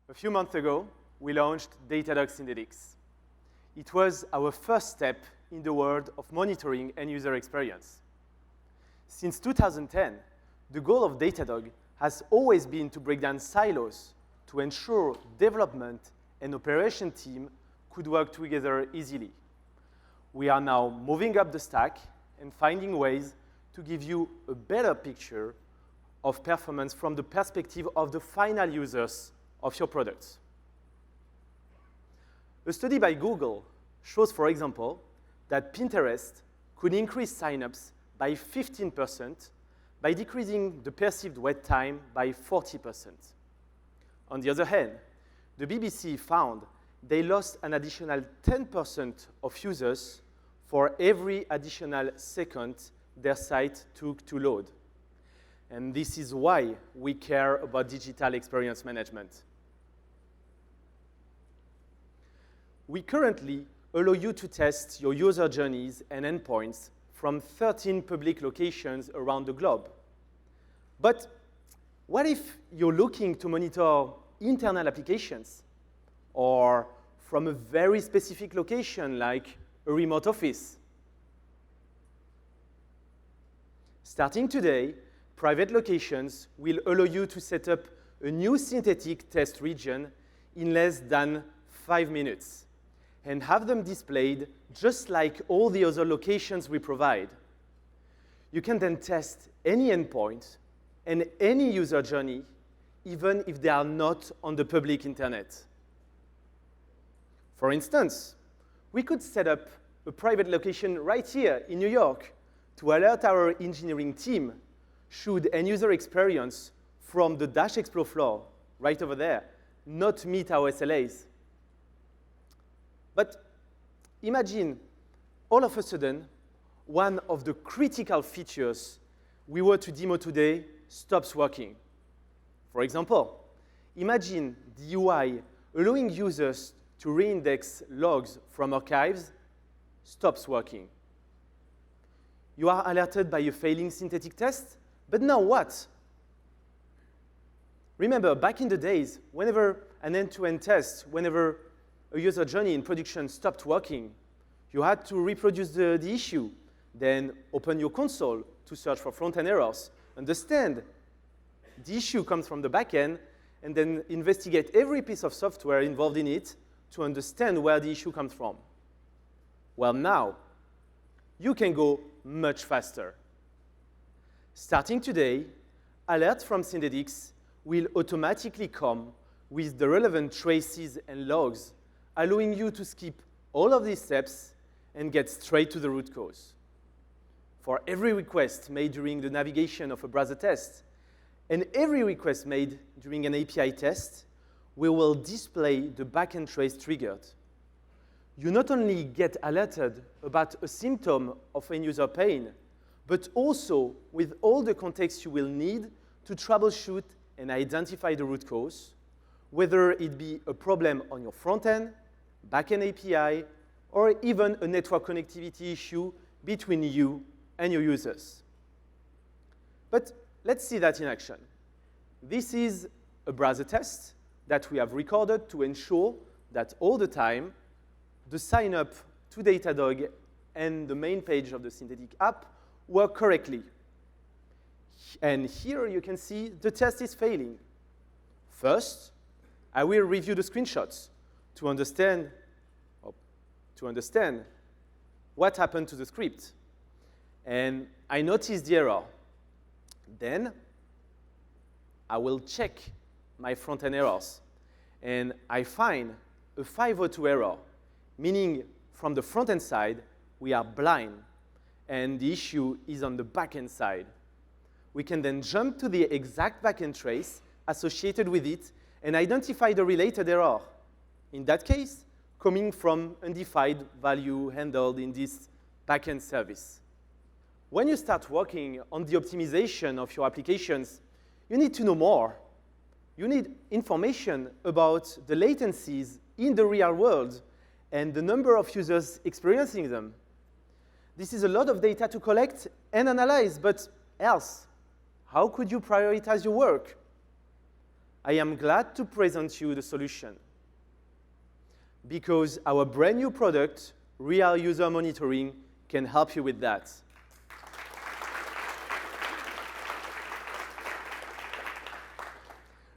A few months ago, we launched Datadog Synthetics. It was our first step in the world of monitoring end user experience. Since 2010, the goal of Datadog has always been to break down silos to ensure development and operation team could work together easily. We are now moving up the stack and finding ways to give you a better picture of performance from the perspective of the final users of your products. A study by Google shows, for example, that Pinterest could increase signups by 15% by decreasing the perceived wait time by 40%. On the other hand, the BBC found they lost an additional 10% of users for every additional second their site took to load. And this is why we care about digital experience management. We currently allow you to test your user journeys and endpoints from 13 public locations around the globe. But what if you're looking to monitor internal applications or from a very specific location like a remote office? Starting today, private locations will allow you to set up a new synthetic test region in less than 5 minutes and have them displayed just like all the other locations we provide. You can then test any endpoint and any user journey, even if they are not on the public internet. For instance, we could set up a private location right here in New York to alert our engineering team should end user experience from the Dash Explore floor, right over there, not meet our SLAs. But imagine all of a sudden, one of the critical features we were to demo today stops working. For example, imagine the UI allowing users to reindex logs from archives stops working. You are alerted by a failing synthetic test, but now what? Remember, back in the days, whenever an end-to-end test, whenever a user journey in production stopped working, you had to reproduce the issue, then open your console to search for front-end errors, understand the issue comes from the back-end, and then investigate every piece of software involved in it to understand where the issue comes from. Well, now, you can go much faster. Starting today, alerts from Synthetics will automatically come with the relevant traces and logs, allowing you to skip all of these steps and get straight to the root cause. For every request made during the navigation of a browser test, and every request made during an API test, we will display the backend trace triggered. You not only get alerted about a symptom of end-user pain, but also with all the context you will need to troubleshoot and identify the root cause, whether it be a problem on your front-end, back-end API, or even a network connectivity issue between you and your users. But let's see that in action. This is a browser test that we have recorded to ensure that all the time, the sign-up to Datadog and the main page of the Synthetic app work correctly. And here you can see the test is failing. First, I will review the screenshots to understand what happened to the script. And I noticed the error. Then I will check my front-end errors. And I find a 502 error, meaning from the front-end side, we are blind, and the issue is on the back-end side. We can then jump to the exact back-end trace associated with it and identify the related error. In that case, coming from undefined value handled in this back-end service. When you start working on the optimization of your applications, you need to know more. You need information about the latencies in the real world and the number of users experiencing them. This is a lot of data to collect and analyze, but else, how could you prioritize your work? I am glad to present you the solution. Because our brand new product, Real User Monitoring, can help you with that.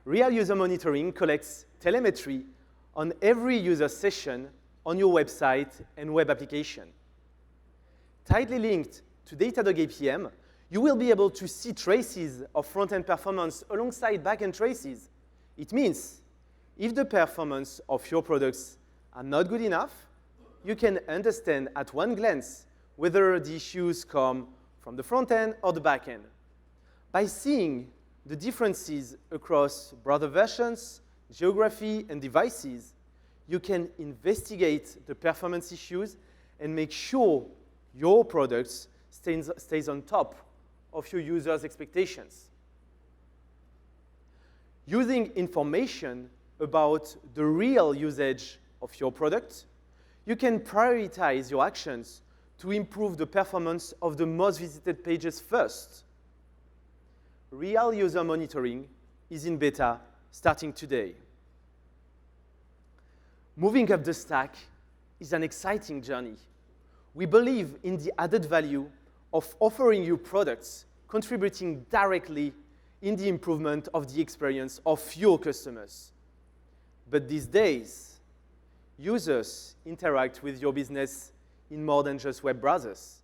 Real User Monitoring collects telemetry on every user session on your website and web application. Tightly linked to Datadog APM, you will be able to see traces of front-end performance alongside back-end traces. It means if the performance of your products are not good enough, you can understand at one glance whether the issues come from the front-end or the back-end. By seeing the differences across browser versions, geography, and devices, you can investigate the performance issues and make sure your product stays on top of your users' expectations. Using information about the real usage of your product, you can prioritize your actions to improve the performance of the most visited pages first. Real User Monitoring is in beta starting today. Moving up the stack is an exciting journey. We believe in the added value of offering you products contributing directly in the improvement of the experience of your customers. But these days, users interact with your business in more than just web browsers.